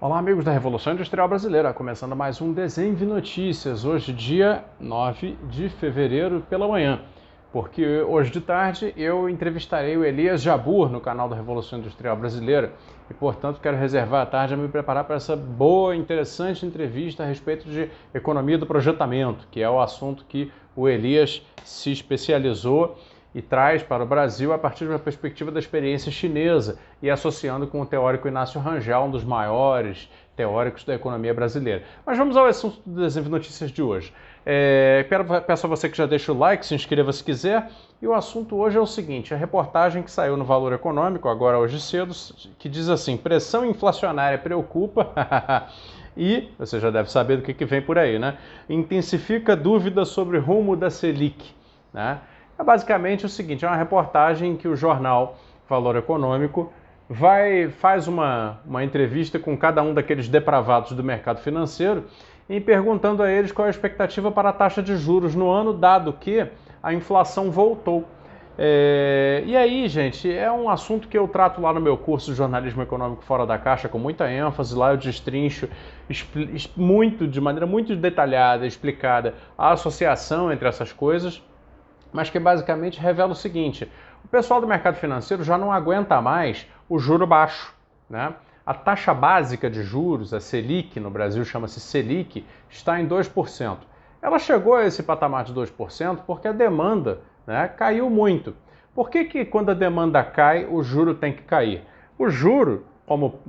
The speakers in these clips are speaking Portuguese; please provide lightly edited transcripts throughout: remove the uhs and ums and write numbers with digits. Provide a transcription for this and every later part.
Olá, amigos da Revolução Industrial Brasileira, começando mais um Desenve Notícias, hoje dia 9 de fevereiro pela manhã, porque hoje de tarde eu entrevistarei o Elias Jabbour no canal da Revolução Industrial Brasileira e, portanto, quero reservar a tarde a me preparar para essa boa, interessante entrevista a respeito de economia do projetamento, que é o assunto que o Elias se especializou e traz para o Brasil a partir de uma perspectiva da experiência chinesa e associando com o teórico Inácio Rangel, um dos maiores teóricos da economia brasileira. Mas vamos ao assunto do Desenve Notícias de hoje. Peço a você que já deixe o like, se inscreva se quiser, e o assunto hoje é o seguinte, a reportagem que saiu no Valor Econômico, agora hoje cedo, que diz assim, pressão inflacionária preocupa... E, você já deve saber do que vem por aí, né? Intensifica dúvida sobre o rumo da Selic, né? É basicamente o seguinte, é uma reportagem em que o jornal Valor Econômico faz uma entrevista com cada um daqueles depravados do mercado financeiro e perguntando a eles qual é a expectativa para a taxa de juros no ano, dado que a inflação voltou. E aí, gente, é um assunto que eu trato lá no meu curso de Jornalismo Econômico Fora da Caixa com muita ênfase. Lá eu destrincho de maneira muito detalhada, explicada, a associação entre essas coisas, mas que basicamente revela o seguinte, o pessoal do mercado financeiro já não aguenta mais o juro baixo, né? A taxa básica de juros, a Selic, no Brasil chama-se Selic, está em 2%. Ela chegou a esse patamar de 2% porque a demanda, né, caiu muito. Por que quando a demanda cai, o juro tem que cair? O juro, como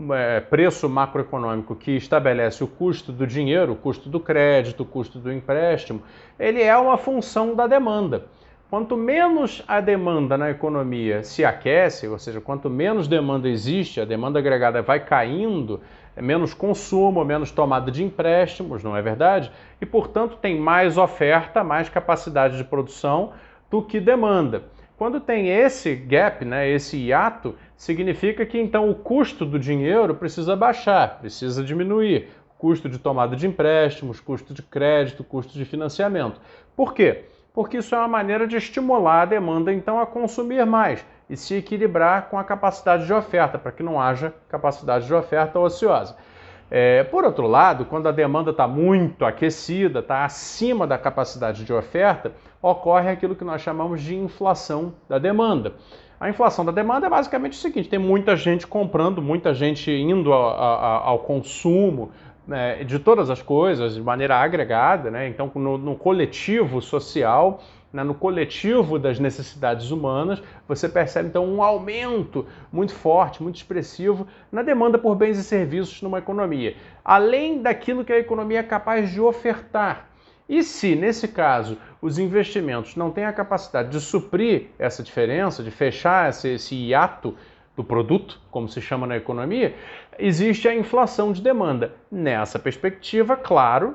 preço macroeconômico que estabelece o custo do dinheiro, o custo do crédito, o custo do empréstimo, ele é uma função da demanda. Quanto menos a demanda na economia se aquece, ou seja, quanto menos demanda existe, a demanda agregada vai caindo, menos consumo, menos tomada de empréstimos, não é verdade? E, portanto, tem mais oferta, mais capacidade de produção do que demanda. Quando tem esse gap, né, esse hiato, significa que então o custo do dinheiro precisa baixar, precisa diminuir. Custo de tomada de empréstimos, custo de crédito, custo de financiamento. Por quê? Porque isso é uma maneira de estimular a demanda, então, a consumir mais e se equilibrar com a capacidade de oferta, para que não haja capacidade de oferta ociosa. Por outro lado, quando a demanda está muito aquecida, está acima da capacidade de oferta, ocorre aquilo que nós chamamos de inflação da demanda. A inflação da demanda é basicamente o seguinte, tem muita gente comprando, muita gente indo ao consumo, né, de todas as coisas, de maneira agregada, né? Então no coletivo social, né, no coletivo das necessidades humanas, você percebe então um aumento muito forte, muito expressivo na demanda por bens e serviços numa economia, além daquilo que a economia é capaz de ofertar. E se, nesse caso, os investimentos não têm a capacidade de suprir essa diferença, de fechar esse hiato do produto, como se chama na economia, existe a inflação de demanda. Nessa perspectiva, claro,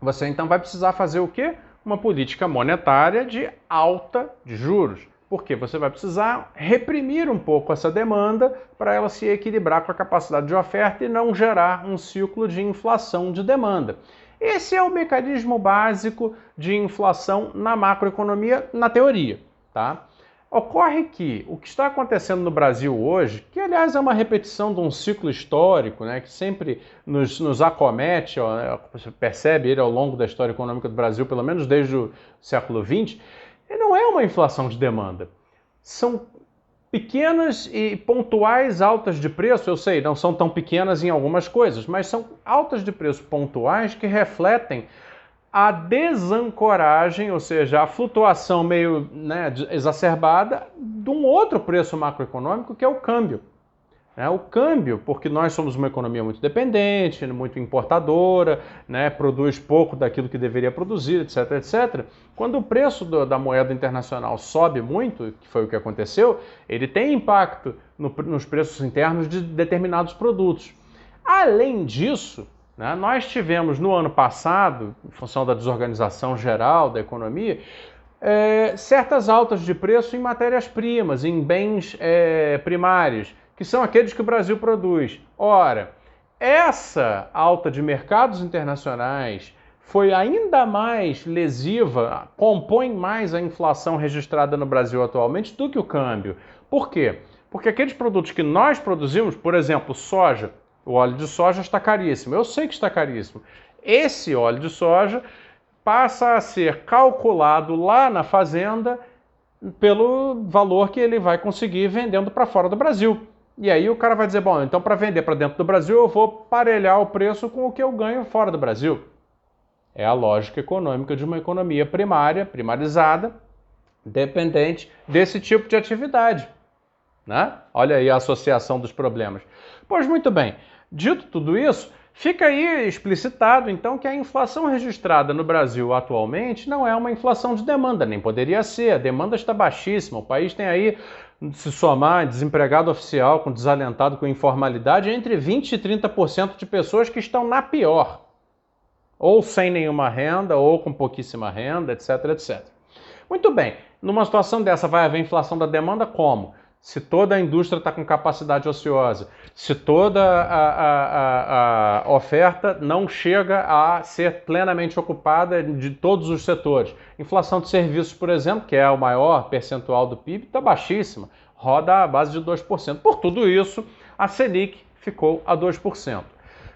você então vai precisar fazer o quê? Uma política monetária de alta de juros. Porque você vai precisar reprimir um pouco essa demanda para ela se equilibrar com a capacidade de oferta e não gerar um ciclo de inflação de demanda. Esse é o mecanismo básico de inflação na macroeconomia, na teoria, tá? Ocorre que o que está acontecendo no Brasil hoje, que aliás é uma repetição de um ciclo histórico, né, que sempre nos acomete, ó, você percebe ele ao longo da história econômica do Brasil, pelo menos desde o século XX, e não é uma inflação de demanda. São pequenas e pontuais altas de preço, eu sei, não são tão pequenas em algumas coisas, mas são altas de preço pontuais que refletem a desancoragem, ou seja, a flutuação meio, né, exacerbada de um outro preço macroeconômico que é o câmbio. O câmbio, porque nós somos uma economia muito dependente, muito importadora, né, produz pouco daquilo que deveria produzir, etc, etc. Quando o preço da moeda internacional sobe muito, que foi o que aconteceu, ele tem impacto nos preços internos de determinados produtos. Além disso, né, nós tivemos no ano passado, em função da desorganização geral da economia, certas altas de preço em matérias-primas, em bens primários, que são aqueles que o Brasil produz. Ora, essa alta de mercados internacionais foi ainda mais lesiva, compõe mais a inflação registrada no Brasil atualmente do que o câmbio. Por quê? Porque aqueles produtos que nós produzimos, por exemplo, soja, O óleo de soja está caríssimo. Eu sei que está caríssimo. Esse óleo de soja passa a ser calculado lá na fazenda pelo valor que ele vai conseguir vendendo para fora do Brasil. E aí o cara vai dizer, bom, então para vender para dentro do Brasil eu vou parelhar o preço com o que eu ganho fora do Brasil. É a lógica econômica de uma economia primária, primarizada, dependente desse tipo de atividade. Né? Olha aí a associação dos problemas. Pois muito bem, dito tudo isso, fica aí explicitado, então, que a inflação registrada no Brasil atualmente não é uma inflação de demanda, nem poderia ser. A demanda está baixíssima. O país tem aí, se somar desempregado oficial com desalentado com informalidade, entre 20% e 30% de pessoas que estão na pior. Ou sem nenhuma renda, ou com pouquíssima renda, etc, etc. Muito bem, numa situação dessa vai haver inflação da demanda como? Se toda a indústria está com capacidade ociosa, se toda a oferta não chega a ser plenamente ocupada de todos os setores. Inflação de serviços, por exemplo, que é o maior percentual do PIB, está baixíssima, roda à base de 2%. Por tudo isso, a Selic ficou a 2%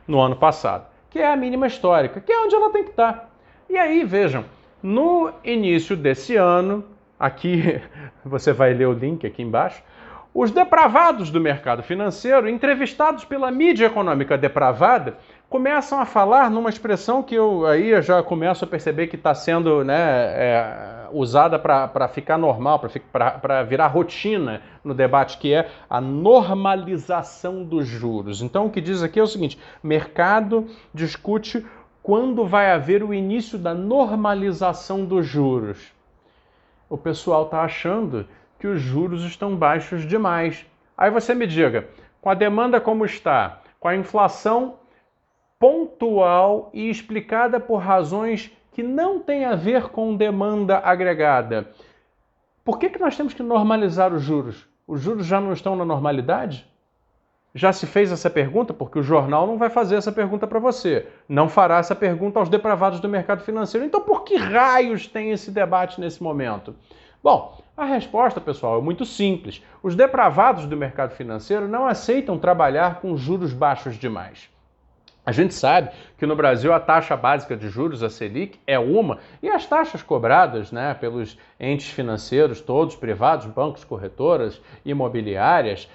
no ano passado, que é a mínima histórica, que é onde ela tem que estar. E aí, vejam, no início desse ano, aqui você vai ler o link aqui embaixo, os depravados do mercado financeiro, entrevistados pela mídia econômica depravada, começam a falar numa expressão que eu já começo a perceber que está sendo usada para ficar normal, para virar rotina no debate, que é a normalização dos juros. Então o que diz aqui é o seguinte, mercado discute quando vai haver o início da normalização dos juros. O pessoal está achando que os juros estão baixos demais. Aí você me diga, com a demanda como está, com a inflação pontual e explicada por razões que não têm a ver com demanda agregada, por que nós temos que normalizar os juros? Os juros já não estão na normalidade? Já se fez essa pergunta? Porque o jornal não vai fazer essa pergunta para você. Não fará essa pergunta aos depravados do mercado financeiro. Então por que raios tem esse debate nesse momento? Bom, a resposta, pessoal, é muito simples. Os depravados do mercado financeiro não aceitam trabalhar com juros baixos demais. A gente sabe que no Brasil a taxa básica de juros, a Selic, é uma, e as taxas cobradas pelos entes financeiros, todos privados, bancos, corretoras, imobiliárias,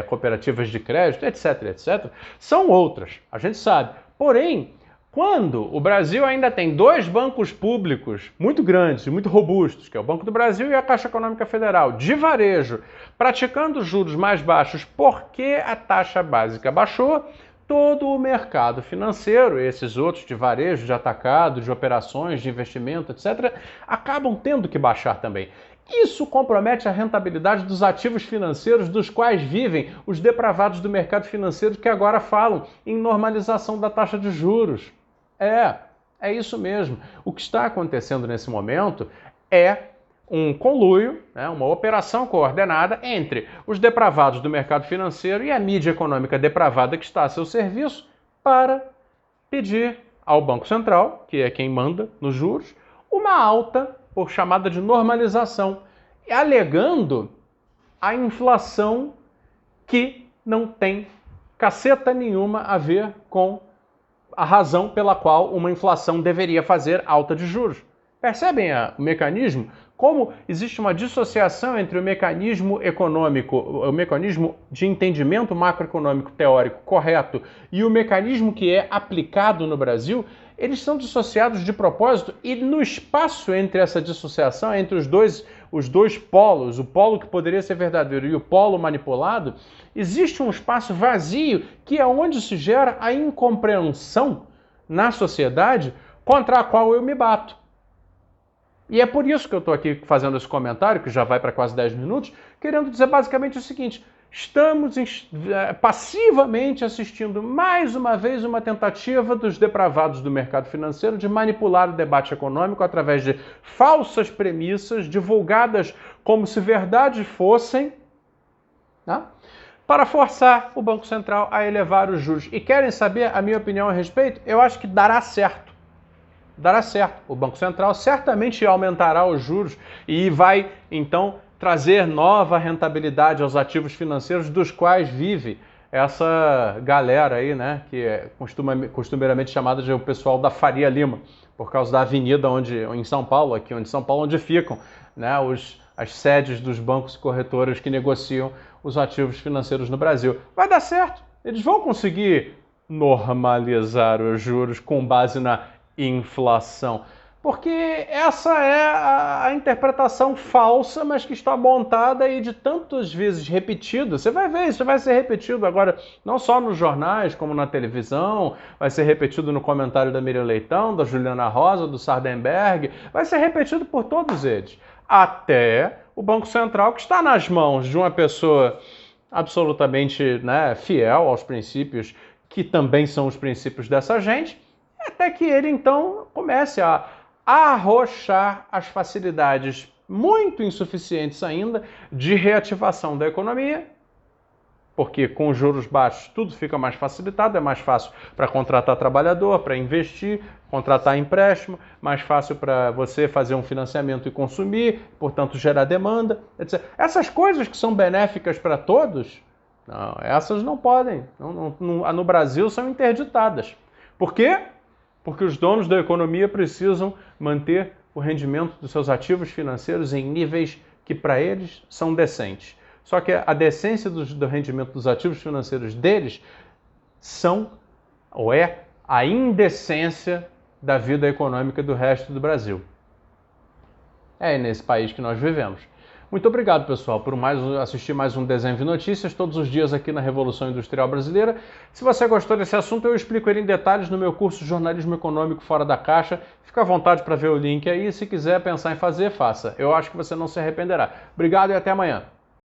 cooperativas de crédito, etc., etc., são outras. A gente sabe. Porém, quando o Brasil ainda tem dois bancos públicos muito grandes e muito robustos, que é o Banco do Brasil e a Caixa Econômica Federal, de varejo, praticando juros mais baixos porque a taxa básica baixou, todo o mercado financeiro, esses outros de varejo, de atacado, de operações, de investimento, etc., acabam tendo que baixar também. Isso compromete a rentabilidade dos ativos financeiros dos quais vivem os depravados do mercado financeiro que agora falam em normalização da taxa de juros. É isso mesmo. O que está acontecendo nesse momento é um conluio, uma operação coordenada entre os depravados do mercado financeiro e a mídia econômica depravada que está a seu serviço para pedir ao Banco Central, que é quem manda nos juros, uma alta por chamada de normalização, alegando a inflação que não tem caceta nenhuma a ver com a razão pela qual uma inflação deveria fazer alta de juros. Percebem o mecanismo? Como existe uma dissociação entre o mecanismo econômico, o mecanismo de entendimento macroeconômico teórico correto e o mecanismo que é aplicado no Brasil, eles são dissociados de propósito e no espaço entre essa dissociação, entre os dois polos, o polo que poderia ser verdadeiro e o polo manipulado, existe um espaço vazio que é onde se gera a incompreensão na sociedade contra a qual eu me bato. E é por isso que eu estou aqui fazendo esse comentário, que já vai para quase 10 minutos, querendo dizer basicamente o seguinte: estamos passivamente assistindo mais uma vez uma tentativa dos depravados do mercado financeiro de manipular o debate econômico através de falsas premissas divulgadas como se verdade fossem, para forçar o Banco Central a elevar os juros. E querem saber a minha opinião a respeito? Eu acho que dará certo. Dará certo. O Banco Central certamente aumentará os juros e vai, então, trazer nova rentabilidade aos ativos financeiros dos quais vive essa galera aí, né, que é costumeiramente chamada de o pessoal da Faria Lima, por causa da avenida em São Paulo, onde ficam, né, as sedes dos bancos e corretoras que negociam os ativos financeiros no Brasil. Vai dar certo, eles vão conseguir normalizar os juros com base na inflação. Porque essa é a interpretação falsa, mas que está montada e de tantas vezes repetida. Você vai ver, isso vai ser repetido agora, não só nos jornais, como na televisão, vai ser repetido no comentário da Miriam Leitão, da Juliana Rosa, do Sardenberg, vai ser repetido por todos eles. Até o Banco Central, que está nas mãos de uma pessoa absolutamente, né, fiel aos princípios, que também são os princípios dessa gente, até que ele então comece a arrochar as facilidades muito insuficientes ainda de reativação da economia, porque com juros baixos tudo fica mais facilitado, é mais fácil para contratar trabalhador, para investir, contratar empréstimo, mais fácil para você fazer um financiamento e consumir, portanto gerar demanda, etc. Essas coisas que são benéficas para todos, não, essas não podem, no Brasil são interditadas. Por quê? Porque os donos da economia precisam manter o rendimento dos seus ativos financeiros em níveis que para eles são decentes. Só que a decência do rendimento dos ativos financeiros deles é a indecência da vida econômica do resto do Brasil. É nesse país que nós vivemos. Muito obrigado, pessoal, por assistir mais um Desenho de Notícias, todos os dias aqui na Revolução Industrial Brasileira. Se você gostou desse assunto, eu explico ele em detalhes no meu curso Jornalismo Econômico Fora da Caixa. Fica à vontade para ver o link aí. Se quiser pensar em fazer, faça. Eu acho que você não se arrependerá. Obrigado e até amanhã.